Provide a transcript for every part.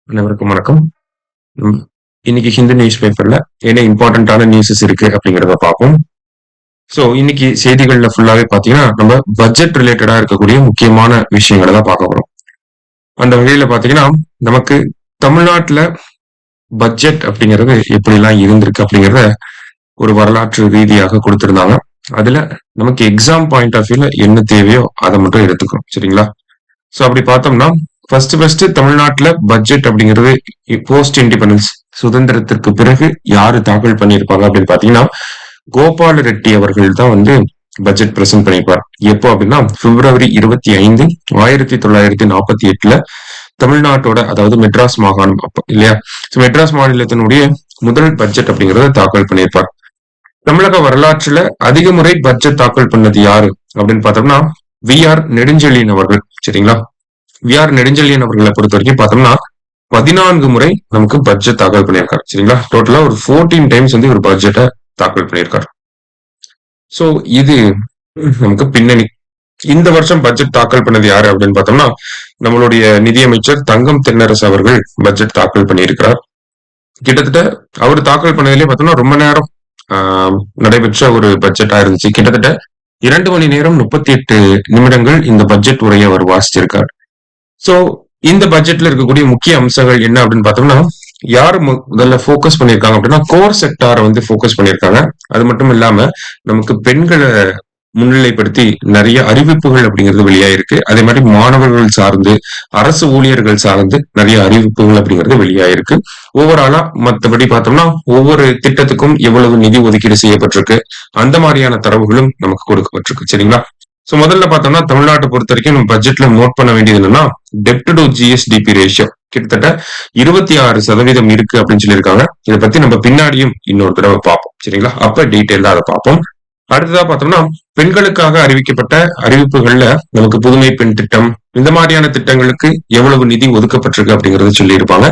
அனைவருக்கும் வணக்கம். ம். இன்னைக்கு ஹிந்து நியூஸ் பேப்பர்ல என்ன இம்பார்ட்டன்டான நியூஸஸ் இருக்கு அப்படிங்கிறத பார்ப்போம். இன்னைக்கு செய்திகள்ல ஃபுல்லாவே பாத்தீங்கன்னா, நம்ம பட்ஜெட் ரிலேட்டடா இருக்கக்கூடிய முக்கியமான விஷயங்கள தான் பார்க்க போறோம். அந்த வகையில பாத்தீங்கன்னா, நமக்கு தமிழ்நாட்டுல பட்ஜெட் அப்படிங்கிறது எப்படிலாம் இருந்திருக்கு அப்படிங்கிறத ஒரு வரலாற்று ரீதியாக குடுத்திருந்தாங்க. அதுல நமக்கு எக்ஸாம் பாயிண்ட் ஆஃப் வியூல என்ன தேவையோ அத மட்டும் எடுத்துக்கிறோம். சரிங்களா? அப்படி பார்த்தோம்னா, ஃபர்ஸ்ட் தமிழ்நாட்டுல பட்ஜெட் அப்படிங்கிறது போஸ்ட் இண்டிபெண்டன்ஸ் சுதந்திரத்திற்கு பிறகு யாரு தாக்கல் பண்ணியிருப்பாங்க அப்படின்னு பாத்தீங்கன்னா, கோபால ரெட்டி அவர்கள் தான் வந்து பட்ஜெட் பிரசன்ட் பண்ணியிருப்பார். எப்போ அப்படின்னா பிப்ரவரி 25, 1948 தமிழ்நாட்டோட அதாவது மெட்ராஸ் மாகாணம் இல்லையா? மெட்ராஸ் மாநிலத்தினுடைய முதல் பட்ஜெட் அப்படிங்கறத தாக்கல் பண்ணியிருப்பார். தமிழக வரலாற்றுல அதிக முறை பட்ஜெட் தாக்கல் பண்ணது யாரு அப்படின்னு பார்த்தோம்னா வி.ஆர். நெடுஞ்செழியன் அவர்கள். சரிங்களா? வி.ஆர். நெடுஞ்செழியன் அவர்களை பொறுத்த வரைக்கும் பார்த்தோம்னா 14 முறை நமக்கு பட்ஜெட் தாக்கல் பண்ணியிருக்காரு. சரிங்களா? டோட்டலா ஒரு 14 டைம்ஸ் வந்து ஒரு பட்ஜெட்டை தாக்கல் பண்ணியிருக்காரு. இது நமக்கு பின்னணி. இந்த வருஷம் பட்ஜெட் தாக்கல் பண்ணது யாரு அப்படின்னு பார்த்தோம்னா நம்மளுடைய நிதியமைச்சர் தங்கம் தென்னரசு அவர்கள் பட்ஜெட் தாக்கல் பண்ணியிருக்கிறார். கிட்டத்தட்ட அவர் தாக்கல் பண்ணதுலயே பார்த்தோம்னா ரொம்ப நேரம் நடைபெற்ற ஒரு பட்ஜெட்டா இருந்துச்சு. கிட்டத்தட்ட 2 மணி நேரம் 38 நிமிடங்கள் இந்த பட்ஜெட் உரையை அவர் வாசிச்சிருக்கார். இந்த பட்ஜெட்ல இருக்கக்கூடிய முக்கிய அம்சங்கள் என்ன அப்படின்னு பார்த்தோம்னா யாரு முதல்ல போக்கஸ் பண்ணிருக்காங்க அப்படின்னா கோர் செக்டாரை வந்து போக்கஸ் பண்ணிருக்காங்க. அது மட்டும் இல்லாம நமக்கு பெண்களை முன்னிலைப்படுத்தி நிறைய அறிவிப்புகள் அப்படிங்கிறது வெளியாயிருக்கு. அதே மாதிரி மாணவர்கள் சார்ந்து அரசு ஊழியர்கள் சார்ந்து நிறைய அறிவிப்புகள் அப்படிங்கிறது வெளியாயிருக்கு. ஓவராலா மற்றபடி பார்த்தோம்னா ஒவ்வொரு திட்டத்துக்கும் எவ்வளவு நிதி ஒதுக்கீடு செய்யப்பட்டிருக்கு அந்த மாதிரியான தரவுகளும் நமக்கு கொடுக்கப்பட்டிருக்கு. சரிங்களா? முதல்ல பார்த்தோம்னா தமிழ்நாட்டை பொறுத்த வரைக்கும் நம்ம பட்ஜெட்ல நோட் பண்ண வேண்டியது என்னன்னா டெப்ட் டு ஜிஎஸ்டிபி ரேஷியோ கிட்டத்தட்ட 26% இருக்கு அப்படின்னு சொல்லியிருக்காங்க. இதை பத்தி நம்ம பின்னாடியும் இன்னொரு தடவை பார்ப்போம். சரிங்களா? அப்ப டீட்டெயிலா அதை பார்ப்போம். அடுத்ததா பார்த்தோம்னா பெண்களுக்காக அறிவிக்கப்பட்ட அறிவிப்புகள்ல நமக்கு புதுமை பெண் திட்டம் இந்த மாதிரியான திட்டங்களுக்கு எவ்வளவு நிதி ஒதுக்கப்பட்டிருக்கு அப்படிங்கறத சொல்லியிருப்பாங்க.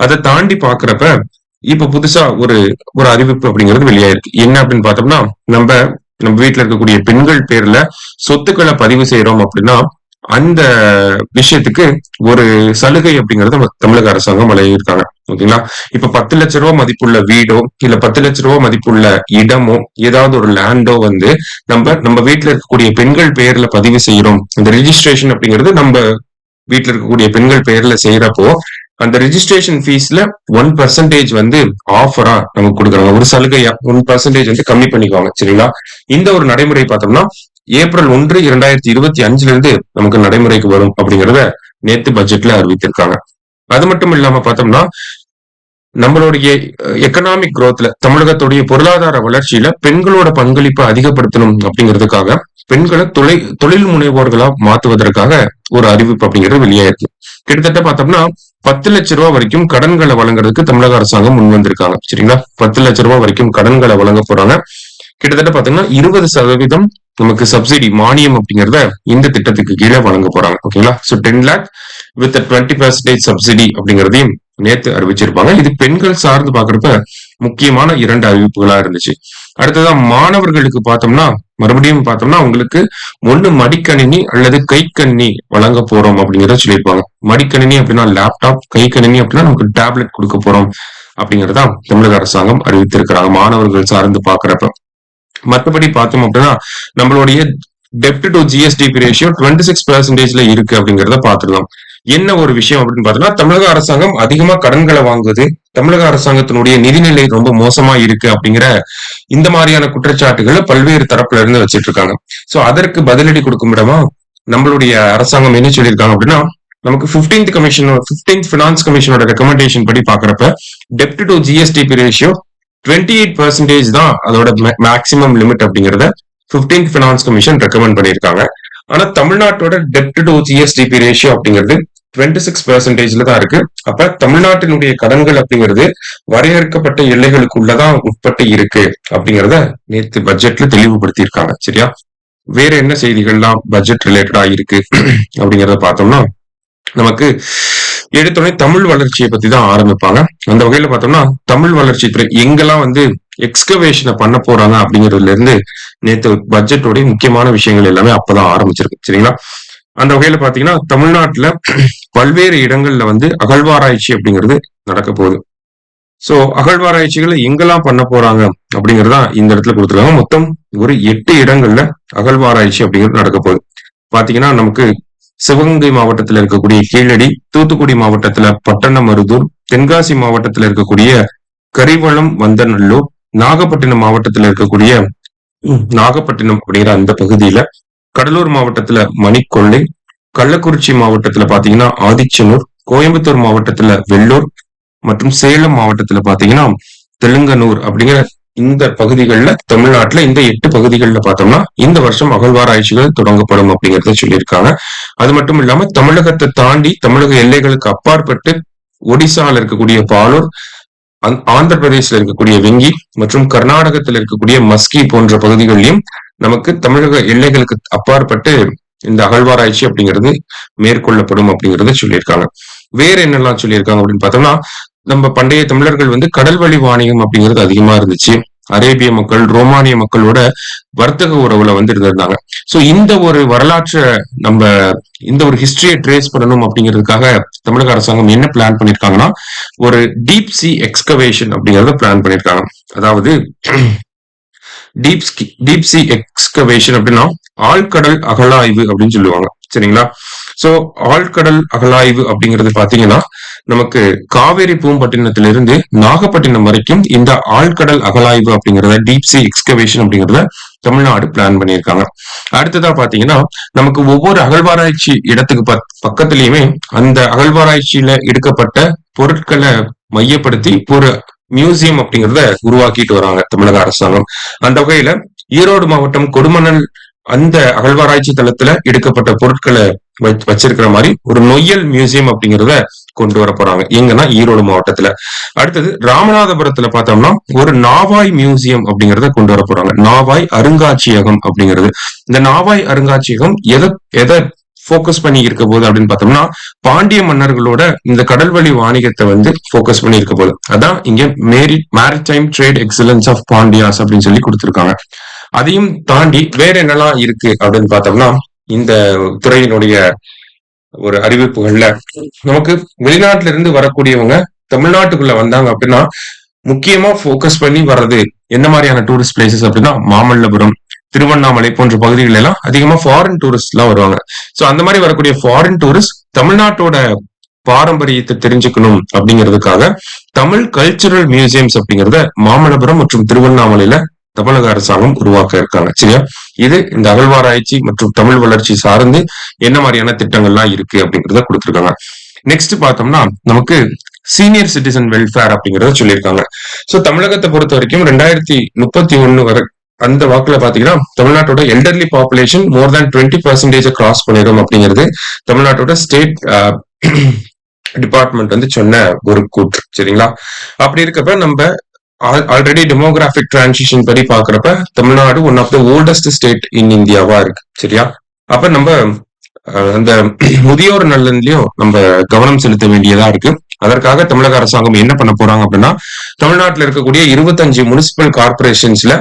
அதை தாண்டி பாக்குறப்ப இப்ப புதுசா ஒரு ஒரு அறிவிப்பு அப்படிங்கிறது வெளியாயிருக்கு. என்ன அப்படின்னு பார்த்தோம்னா நம்ம வீட்டுல இருக்கக்கூடிய பெண்கள் பேர்ல சொத்துக்களை பதிவு செய்யறோம் அப்படின்னா அந்த விஷயத்துக்கு ஒரு சலுகை அப்படிங்கறத தமிழக அரசாங்கம் வழங்கியிருக்காங்க. ஓகேங்களா? இப்ப 10 லட்ச ரூபாய் மதிப்புள்ள வீடோ இல்ல 10 லட்ச ரூபாய் மதிப்புள்ள இடமோ ஏதாவது ஒரு லேண்டோ வந்து நம்ம வீட்டுல இருக்கக்கூடிய பெண்கள் பெயர்ல பதிவு செய்யறோம். அந்த ரெஜிஸ்ட்ரேஷன் அப்படிங்கிறது நம்ம வீட்டுல இருக்கக்கூடிய பெண்கள் பெயர்ல செய்யறப்போ அந்த ரெஜிஸ்ட்ரேஷன் ஃபீஸ்ல 1% வந்து ஆஃபரா நமக்கு கொடுக்குறாங்க. ஒரு சலுகையா 1% வந்து கம்மி பண்ணிக்குவாங்க. சரிங்களா? இந்த ஒரு நடைமுறை பார்த்தோம்னா ஏப்ரல் 1, 2025 இருந்து நமக்கு நடைமுறைக்கு வரும் அப்படிங்கறத நேத்து பட்ஜெட்ல அறிவித்திருக்காங்க. அது மட்டும் இல்லாம பார்த்தோம்னா நம்மளுடைய எக்கனாமிக் குரோத்ல தமிழகத்துடைய பொருளாதார வளர்ச்சியில பெண்களோட பங்களிப்பை அதிகப்படுத்தணும் அப்படிங்கிறதுக்காக பெண்களை தொழில் முனைவோர்களா மாத்துவதற்காக ஒரு அறிவிப்பு அப்படிங்கிறது வெளியாயிருக்கு. கிட்டத்தட்ட பார்த்தோம்னா 10 லட்ச ரூபாய் வரைக்கும் கடன்களை வழங்குறதுக்கு தமிழக அரசாங்கம் முன் வந்திருக்காங்க. சரிங்களா? 10 லட்ச ரூபாய் வரைக்கும் கடன்களை வழங்க போறாங்க. கிட்டத்தட்ட பாத்தீங்கன்னா 20% நமக்கு சப்சிடி மானியம் அப்படிங்கறத இந்த திட்டத்துக்கு கீழே வழங்க போறாங்க. ஓகேங்களா? 10 lakh வித் 20% சப்சிடி அப்படிங்கறதையும் நேத்து அறிவிச்சிருப்பாங்க. இது பெண்கள் சார்ந்து பாக்குறப்ப முக்கியமான 2 அறிவிப்புகளா இருந்துச்சு. அடுத்ததான் மாணவர்களுக்கு பார்த்தோம்னா மறுபடியும் பார்த்தோம்னா உங்களுக்கு ஒண்ணு மடிக்கணினி அல்லது கைக்கணினி வழங்க போறோம் அப்படிங்கறத சொல்லியிருப்பாங்க. மடிக்கணினி அப்படின்னா லேப்டாப், கைக்கணினி அப்படின்னா நமக்கு டேப்லெட் கொடுக்க போறோம் அப்படிங்கறத தமிழக அரசாங்கம் அறிவித்திருக்கிறாங்க மாணவர்கள் சார்ந்து பாக்குறப்ப. மற்றபடி பார்த்தோம் அப்படின்னா நம்மளுடைய டெப்ட் டு ஜிஎஸ்டிபி ரேஷியோ 26% இருக்கு அப்படிங்கறத பாத்துக்கலாம். என்ன ஒரு விஷயம் அப்படின்னு பார்த்தோம்னா தமிழக அரசாங்கம் அதிகமா கடன்களை வாங்குது, தமிழக அரசாங்கத்தினுடைய நிதிநிலை ரொம்ப மோசமா இருக்கு அப்படிங்கிற இந்த மாதிரியான குற்றச்சாட்டுகளை பல்வேறு தரப்புல இருந்து வச்சிட்டு இருக்காங்க. அதற்கு பதிலடி கொடுக்கும் இடமா நம்மளுடைய அரசாங்கம் என்ன சொல்லியிருக்காங்க அப்படின்னா நமக்கு 15th ஃபினான்ஸ் கமிஷனோட ரெக்கமெண்டேஷன் படி பாக்குறப்ப டெப்ட் டு ஜிஎஸ்டிபி ரேஷியோ 28% தான் அதோட மேக்சிமம் லிமிட் அப்படிங்கறத 15th ஃபினான்ஸ் கமிஷன் ரெக்கமெண்ட் பண்ணியிருக்காங்க. ஆனா தமிழ்நாட்டோட டெப்ட் டு ஜிஎஸ்டிபி ரேஷியோ அப்படிங்கிறது 26%ல தான் இருக்கு. அப்ப தமிழ்நாட்டினுடைய கடன்கள் அப்படிங்கிறது வரையறுக்கப்பட்ட எல்லைகளுக்குள்ளதான் உட்பட்டு இருக்கு அப்படிங்கறத நேத்து பட்ஜெட்ல தெளிவுபடுத்தி இருக்காங்க. சரியா? வேற என்ன செய்திகள்லாம் பட்ஜெட் ரிலேட்டடா இருக்கு அப்படிங்கறத பார்த்தோம்னா நமக்கு எடுத்தோடனே தமிழ் வளர்ச்சியை பத்தி தான் ஆரம்பிப்பாங்க. அந்த வகையில பார்த்தோம்னா தமிழ் வளர்ச்சி துறை எங்கெல்லாம் வந்து எக்ஸ்கவேஷனை பண்ண போறாங்க அப்படிங்கிறதுல இருந்து நேத்து பட்ஜெட்டோட முக்கியமான விஷயங்கள் எல்லாமே அப்பதான் ஆரம்பிச்சிருக்கு. சரிங்களா? அந்த வகையில பாத்தீங்கன்னா தமிழ்நாட்டுல பல்வேறு இடங்கள்ல வந்து அகழ்வாராய்ச்சி அப்படிங்கிறது நடக்க போகுது. சோ அகழ்வாராய்ச்சிகளை எங்கெல்லாம் பண்ண போறாங்க அப்படிங்கறதா இந்த இடத்துல கொடுத்துருக்காங்க. மொத்தம் ஒரு 8 இடங்கள்ல அகழ்வாராய்ச்சி அப்படிங்கிறது நடக்க போகுது. பாத்தீங்கன்னா நமக்கு சிவகங்கை மாவட்டத்துல இருக்கக்கூடிய கீழடி, தூத்துக்குடி மாவட்டத்துல பட்டணமருதூர், தென்காசி மாவட்டத்துல இருக்கக்கூடிய கரிவளம் வந்தநல்லூர், நாகப்பட்டினம் மாவட்டத்துல இருக்கக்கூடிய நாகப்பட்டினம் அப்படிங்கிற அந்த பகுதியில, கடலூர் மாவட்டத்துல மணிக்கொள்ளை, கள்ளக்குறிச்சி மாவட்டத்துல பாத்தீங்கன்னா ஆதிச்சனூர், கோயம்புத்தூர் மாவட்டத்துல வெள்ளூர் மற்றும் சேலம் மாவட்டத்துல பாத்தீங்கன்னா தெலுங்கனூர் அப்படிங்கிற இந்த பகுதிகளில் தமிழ்நாட்டுல இந்த 8 பகுதிகளில் பார்த்தோம்னா இந்த வருஷம் அகழ்வாராய்ச்சிகள் தொடங்கப்படும் அப்படிங்கறத சொல்லியிருக்காங்க. அது மட்டும் இல்லாம தமிழகத்தை தாண்டி தமிழக எல்லைகளுக்கு அப்பாற்பட்டு ஒடிசால இருக்கக்கூடிய பாலூர், ஆந்திர பிரதேசல இருக்கக்கூடிய வெங்கி மற்றும் கர்நாடகத்தில் இருக்கக்கூடிய மஸ்கி போன்ற பகுதிகளிலும் நமக்கு தமிழக எல்லைகளுக்கு அப்பாற்பட்டு இந்த அகழ்வாராய்ச்சி அப்படிங்கிறது மேற்கொள்ளப்படும் அப்படிங்கறத சொல்லியிருக்காங்க. வேற என்னெல்லாம் சொல்லியிருக்காங்க அப்படின்னு பார்த்தோம்னா, நம்ம பண்டைய தமிழர்கள் வந்து கடல் வழி வாணிகம் அப்படிங்கிறது அதிகமா இருந்துச்சு. அரேபிய மக்கள், ரோமானிய மக்களோட வர்த்தக உறவுல வந்து இருந்திருந்தாங்க. சோ இந்த ஒரு வரலாற்றை நம்ம இந்த ஒரு ஹிஸ்டரியை ட்ரேஸ் பண்ணணும் அப்படிங்கிறதுக்காக தமிழக அரசாங்கம் என்ன பிளான் பண்ணிருக்காங்கன்னா, ஒரு டீப் சி எக்ஸ்கவேஷன் அப்படிங்கறத பிளான் பண்ணிருக்காங்க. அதாவது டீப் சி எக்ஸ்கவேஷன் அப்படின்னா ஆழ்கடல் அகழாய்வு அப்படின்னு சொல்லுவாங்க. சரிங்களா? சோ ஆழ்கடல் அகழாய்வு அப்படிங்கிறது பாத்தீங்கன்னா நமக்கு காவேரி பூம்பட்டினத்திலிருந்து நாகப்பட்டினம் வரைக்கும் இந்த ஆழ்கடல் அகழாய்வு அப்படிங்கறத டீப் சி எக்ஸ்கவேஷன் அப்படிங்கறத தமிழ்நாடு பிளான் பண்ணியிருக்காங்க. அடுத்ததா பாத்தீங்கன்னா நமக்கு ஒவ்வொரு அகழ்வாராய்ச்சி இடத்துக்கு பக்கத்திலயுமே அந்த அகழ்வாராய்ச்சியில எடுக்கப்பட்ட பொருட்களை மையப்படுத்தி ஒரு மியூசியம் அப்படிங்கறத உருவாக்கிட்டு வராங்க தமிழக அரசாங்கம். அந்த வகையில ஈரோடு மாவட்டம் கொடுமணல் அந்த அகழ்வாராய்ச்சி தளத்துல எடுக்கப்பட்ட பொருட்களை வச்சிருக்கிற மாதிரி ஒரு நொய்யல் மியூசியம் அப்படிங்கறத கொண்டு வர போறாங்க. எங்கன்னா ஈரோடு மாவட்டத்துல. அடுத்தது ராமநாதபுரத்துல பார்த்தோம்னா ஒரு நாவாய் மியூசியம் அப்படிங்கறத கொண்டு வர போறாங்க. நாவாய் அருங்காட்சியகம் அப்படிங்கிறது. இந்த நாவாய் அருங்காட்சியகம் எதை போக்கஸ் பண்ணி இருக்க போது அப்படின்னு பார்த்தோம்னா, பாண்டிய மன்னர்களோட இந்த கடல்வழி வாணிகத்தை வந்து போக்கஸ் பண்ணி இருக்க போது. அதான் இங்க maritime trade excellence of Pandyas அப்படின்னு சொல்லி கொடுத்திருக்காங்க. அதையும் தாண்டி வேற என்னெல்லாம் இருக்கு அப்படின்னு பார்த்தோம்னா, இந்த துறையினுடைய ஒரு அறிவிப்புகள்ல நமக்கு வெளிநாட்டுல இருந்து வரக்கூடியவங்க தமிழ்நாட்டுக்குள்ள வந்தாங்க அப்படின்னா முக்கியமா போக்கஸ் பண்ணி வர்றது என்ன மாதிரியான டூரிஸ்ட் பிளேசஸ் அப்படின்னா மாமல்லபுரம், திருவண்ணாமலை போன்ற பகுதிகள் எல்லாம் அதிகமா ஃபாரின் டூரிஸ்ட் எல்லாம் வருவாங்க. சோ அந்த மாதிரி வரக்கூடிய ஃபாரின் டூரிஸ்ட் தமிழ்நாட்டோட பாரம்பரியத்தை தெரிஞ்சுக்கணும் அப்படிங்கிறதுக்காக தமிழ் கல்ச்சுரல் மியூசியம்ஸ் அப்படிங்கறத மாமல்லபுரம் மற்றும் திருவண்ணாமலையில தமிழக அரசாங்கம் உருவாக்க இருக்காங்க. சரியா? இது இந்த அகழ்வாராய்ச்சி மற்றும் தமிழ் வளர்ச்சி சார்ந்து என்ன மாதிரியான திட்டங்கள்லாம் இருக்கு அப்படிங்கறத கொடுத்திருக்காங்க. நெக்ஸ்ட் பார்த்தோம்னா நமக்கு சீனியர் சிட்டிசன் வெல்ஃபேர் அப்படிங்கறத சொல்லியிருக்காங்க. சோ தமிழகத்தை பொறுத்த வரைக்கும் 2031 வரை அந்த வாக்குல பாத்தீங்கன்னா தமிழ்நாட்டோட எல்டர்லி பாப்புலேஷன் மோர் தேன் 20% கிராஸ் பண்ணிடும் அப்படிங்கிறது தமிழ்நாட்டோட ஸ்டேட் டிபார்ட்மெண்ட் வந்து சொன்ன ஒரு கூற்று. சரிங்களா? அப்படி இருக்கப்ப நம்ம ஆல்ரெடி டெமோகிராபிக் டிரான்சிஷன் படி பாக்குறப்ப Tamil Nadu one of the oldest state in இந்தியாவா இருக்கு. சரியா? அப்ப நம்ம அந்த முதியோர் நலன்லயும் நம்ம கவனம் செலுத்த வேண்டியதா இருக்கு. அதற்காக தமிழக அரசாங்கம் என்ன பண்ண போறாங்க அப்படின்னா, தமிழ்நாட்டில் இருக்கக்கூடிய 25 முனிசிபல் கார்பரேஷன்ஸ்ல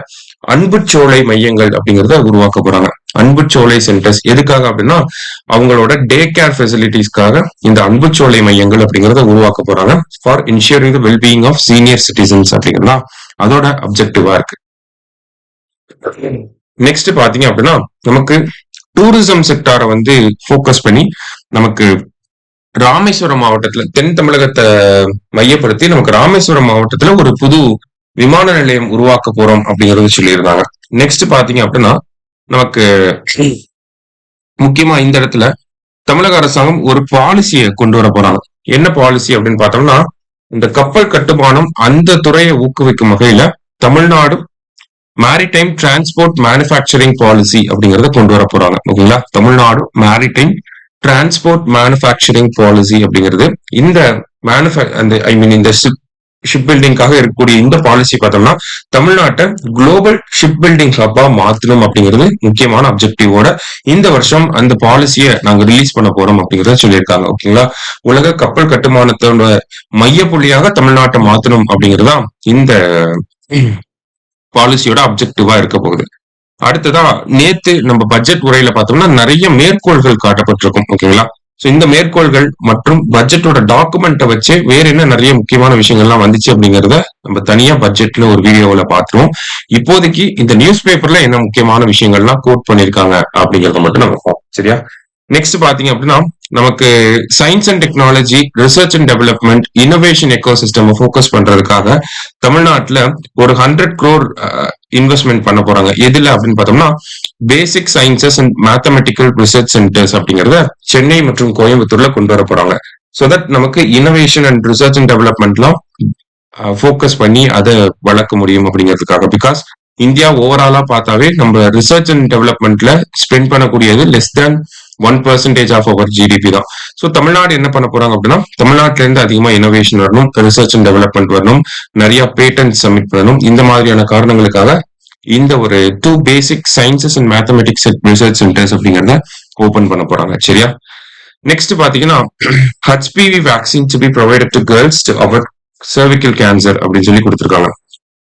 அன்புச்சோலை மையங்கள் அப்படிங்கறத உருவாக்க போறாங்க. அன்புச்சோலை சென்டர்ஸ் எதுக்காக அப்படின்னா அவங்களோட டே கேர் ஃபெசிலிட்டிஸ்க்காக இந்த அன்புச்சோலை மையங்கள் அப்படிங்கறத உருவாக்க போறாங்க for insuring the wellbeing of senior citizens அப்படிங்கிறதா அதோட அப்ஜெக்டிவா இருக்கு. நெக்ஸ்ட் பாத்தீங்க அப்படின்னா நமக்கு டூரிசம் செக்டாரை வந்து போக்கஸ் பண்ணி நமக்கு ராமேஸ்வரம் மாவட்டத்துல தென் தமிழகத்தை மையப்படுத்தி நமக்கு ராமேஸ்வரம் மாவட்டத்துல ஒரு புது விமான நிலையம் உருவாக்க போறோம் அப்படிங்கறது சொல்லியிருந்தாங்க. நெக்ஸ்ட் பாத்தீங்க அப்படின்னா நமக்கு முக்கியமா இந்த இடத்துல தமிழக அரசாங்கம் ஒரு பாலிசியை கொண்டு வர போறாங்க. என்ன பாலிசி அப்படின்னு பார்த்தோம்னா, இந்த கப்பல் கட்டுமானம் அந்த துறையை ஊக்குவிக்கும் வகையில Tamil Nadu maritime transport manufacturing policy அப்படிங்கறத கொண்டு வர போறாங்க. ஓகேங்களா? Tamil Nadu maritime transport manufacturing policy அப்படிங்கிறது இந்த இந்த ஷிப் பில்டிங்காக இருக்கக்கூடிய இந்த பாலிசி பார்த்தோம்னா தமிழ்நாட்டை குளோபல் ஷிப் பில்டிங் ஹப்பா மாத்தணும் அப்படிங்கிறது முக்கியமான அப்ஜெக்டிவோட இந்த வருஷம் அந்த பாலிசியை நாங்க ரிலீஸ் பண்ண போறோம் அப்படிங்கறத சொல்லியிருக்காங்க. ஓகேங்களா? உலக கப்பல் கட்டுமானத்தோட மைய புள்ளியாக தமிழ்நாட்டை மாத்தணும் அப்படிங்கறதா இந்த பாலிசியோட அப்ஜெக்டிவா இருக்க போகுது. அடுத்ததா நேத்து நம்ம பட்ஜெட் உரையில பார்த்தோம்னா நிறைய மேற்கோள்கள் காட்டப்பட்டிருக்கும். ஓகேங்களா? சோ இந்த மேற்கோள்கள் மற்றும் பட்ஜெட்டோட டாக்குமெண்ட்ட வச்சு வேற என்ன நிறைய முக்கியமான விஷயங்கள்லாம் வந்துச்சு அப்படிங்கிறத நம்ம தனியா பட்ஜெட்ல ஒரு வீடியோல பார்த்துருவோம். இப்போதைக்கு இந்த நியூஸ் பேப்பர்ல என்ன முக்கியமான விஷயங்கள்லாம் கோட் பண்ணிருக்காங்க அப்படிங்கறத மட்டும் நம்ம பார்ப்போம். சரியா? நெக்ஸ்ட் பாத்தீங்க அப்படின்னா நமக்கு science and technology, research and development, innovation ecosystem focus பண்றதுக்காக தமிழ்நாட்டுல ஒரு 100 crore இன்வெஸ்ட்மெண்ட் பண்ண போறாங்க. எதுல அப்படின்னு பார்த்தோம்னா basic sciences and mathematical research centres அப்படிங்கறத சென்னை மற்றும் கோயம்புத்தூர்ல கொண்டு வர போறாங்க. சோ தட் நமக்கு இன்னோவேஷன் அண்ட் ரிசர்ச் அண்ட் டெவலப்மெண்ட்லாம் ஃபோக்கஸ் பண்ணி அதை வளர்க்க முடியும் அப்படிங்கிறதுக்காக. பிகாஸ் இந்தியா ஓவராலா பார்த்தாவே நம்ம ரிசர்ச் அண்ட் டெவலப்மெண்ட்ல ஸ்பெண்ட் பண்ணக்கூடியது less than 1% of our GDP தான். சோ தமிழ்நாடு என்ன பண்ண போறாங்க அப்படின்னா தமிழ்நாட்டுல இருந்து அதிகமா இனோவேஷன் வரணும், ரிசர்ச் அண்ட் டெவலப்மெண்ட் வரணும், நிறைய பேட்டன்ட் சப்மிட் பண்ணணும். இந்த மாதிரியான காரணங்களுக்காக இந்த ஒரு 2 basic sciences and mathematics research centres அப்படிங்கறத ஓபன் பண்ண போறாங்க. சரியா? நெக்ஸ்ட் பாத்தீங்கன்னா HPV vaccine to be provided to girls to our cervical cancer அப்படின்னு சொல்லி கொடுத்திருக்காங்க.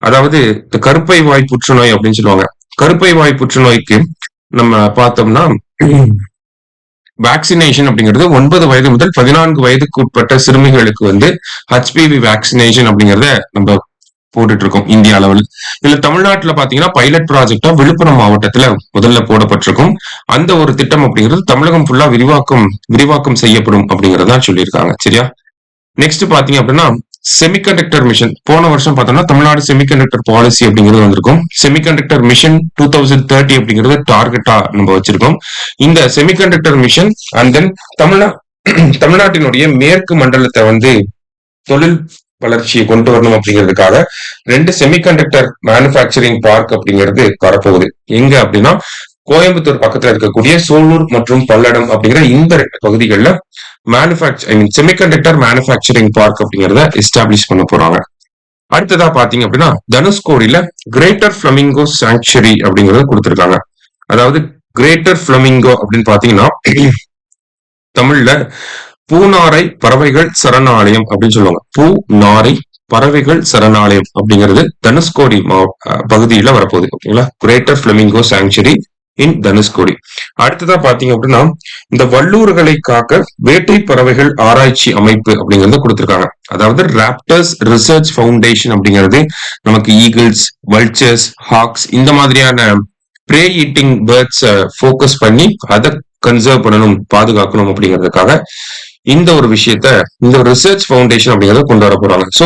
அதாவது இந்த கருப்பை வாய் புற்றுநோய் அப்படின்னு சொல்லுவாங்க. கருப்பை வாய் புற்றுநோய்க்கு நம்ம பார்த்தோம்னா வேக்சினேஷன் அப்படிங்கிறது 9 வயது முதல் 14 வயதுக்கு உட்பட்ட சிறுமிகளுக்கு வந்து HPV வேக்சினேஷன் அப்படிங்கறத நம்ம போட்டுட்டு இருக்கோம் இந்திய அளவில். இதுல தமிழ்நாட்டுல பாத்தீங்கன்னா பைலட் ப்ராஜெக்டா விழுப்புரம் மாவட்டத்துல முதல்ல போடப்பட்டிருக்கும். அந்த ஒரு திட்டம் அப்படிங்கிறது தமிழகம் ஃபுல்லா விரிவாக்கம் செய்யப்படும் அப்படிங்கறதா சொல்லியிருக்காங்க. சரியா? நெக்ஸ்ட் பாத்தீங்க அப்படின்னா செமிகண்டக்டர் மிஷன் போன வருஷம் பார்த்தோம்னா தமிழ்நாடு செமிகண்டக்டர் பாலிசி அப்படிங்கிறது வந்திருக்கும். செமிகண்டக்டர் மிஷன் 2030 அப்படிங்கறது டார்கெட்டா நம்ம வச்சிருக்கோம். இந்த செமிகண்டக்டர் மிஷன் அண்ட் தென் தமிழ்நாட்டினுடைய மேற்கு மண்டலத்தை வந்து தொழில் வளர்ச்சியை கொண்டு வரணும் அப்படிங்கிறதுக்காக 2 செமிகண்டக்டர் மேனுபேக்சரிங் பார்க் அப்படிங்கிறது வரப்போகுது. எங்க அப்படின்னா கோயம்புத்தூர் பக்கத்துல இருக்கக்கூடிய சூலூர் மற்றும் பல்லடம் அப்படிங்கிற இந்த 2 பகுதிகளில் செமிகண்டக்டர் மேனுபேக்சரிங் பார்க் அப்படிங்கறத எஸ்டாப்ளிஷ் பண்ண போறாங்க. அடுத்ததா பாத்தீங்க அப்படின்னா தனுஷ்கோடியில கிரேட்டர் பிளமிங்கோ சாங்சுரி அப்படிங்கறத கொடுத்திருக்காங்க. அதாவது கிரேட்டர் பிளமிங்கோ அப்படின்னு பாத்தீங்கன்னா தமிழ்ல பூநாரை பறவைகள் சரணாலயம் அப்படின்னு சொல்லுவாங்க. பூநாரை பறவைகள் சரணாலயம் அப்படிங்கிறது தனுஷ்கோடி பகுதியில வரப்போகுது. ஓகேங்களா? கிரேட்டர் பிளமிங்கோ சாங்சுரி இன் தனுஷ்கோடி. அடுத்ததா பாத்தீங்க அப்படின்னா இந்த வல்லூர்களை காக்க வேட்டை பறவைகள் ஆராய்ச்சி அமைப்பு அப்படிங்கறத கொடுத்திருக்காங்க. அதாவது ராப்டர்ஸ் ரிசர்ச் ஃபவுண்டேஷன் அப்படிங்கிறது நமக்கு ஈகிள்ஸ், வல்ச்சர்ஸ், ஹாக்ஸ் இந்த மாதிரியான ப்ரே ஈட்டிங் பேர்ட்ஸ் ஃபோக்கஸ் பண்ணி அதை கன்சர்வ் பண்ணணும், பாதுகாக்கணும் அப்படிங்கிறதுக்காக இந்த ஒரு விஷயத்த இந்த ரிசர்ச் ஃபவுண்டேஷன் அப்படிங்கறத கொண்டு வர போறாங்க. சோ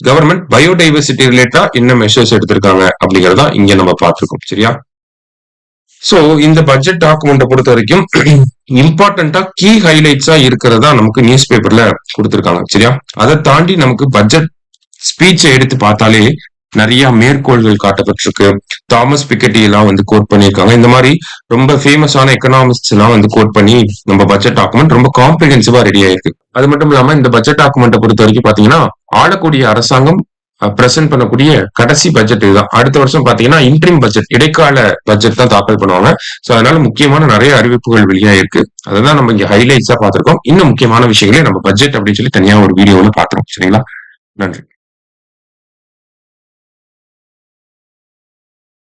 கவர்மெண்ட் பயோடைவர்சிட்டி ரிலேட்டா என்ன மெஷர்ஸ் எடுத்திருக்காங்க அப்படிங்கறதா இங்க நம்ம பார்த்திருக்கோம். சரியா? சோ இந்த பட்ஜெட் டாக்குமெண்ட்டை பொறுத்த வரைக்கும் இம்பார்ட்டன்டா கீ ஹைலைட்ஸா இருக்கிறதா நமக்கு நியூஸ் பேப்பர்ல கொடுத்திருக்காங்க. சரியா? அதை தாண்டி நமக்கு பட்ஜெட் ஸ்பீச்சை எடுத்து பார்த்தாலே நிறைய மேற்கோள்கள் காட்டப்பட்டிருக்கு. தாமஸ் பிக்கெட்டி எல்லாம் வந்து கோட் பண்ணியிருக்காங்க. இந்த மாதிரி ரொம்ப ஃபேமஸான எக்கனாமிஸ்ட் எல்லாம் வந்து கோட் பண்ணி நம்ம பட்ஜெட் டாக்குமெண்ட் ரொம்ப காம்ப்ரிஹென்சிவா ரெடி ஆயிருக்கு. அது மட்டும் இல்லாம இந்த பட்ஜெட் டாக்குமெண்ட்டை பொறுத்த வரைக்கும் பாத்தீங்கன்னா ஆளக்கூடிய அரசாங்கம் பிரசன்ட் பண்ணக்கூடிய கடைசி பட்ஜெட் இதுதான். அடுத்த வருஷம் பாத்தீங்கன்னா இன்ட்ரீம் பட்ஜெட், இடைக்கால பட்ஜெட் தான் தாக்கல் பண்ணுவாங்க. சோ அதனால முக்கியமான நிறைய அறிவிப்புகள் வெளியாயிருக்கு. அதான் நம்ம இங்க ஹைலைட்ஸா பார்த்திருக்கோம். இன்னும் முக்கியமான விஷயங்களே நம்ம பட்ஜெட் அப்படின்னு சொல்லி தனியா ஒரு வீடியோல பாத்துறோம். சரிங்களா? நன்றி.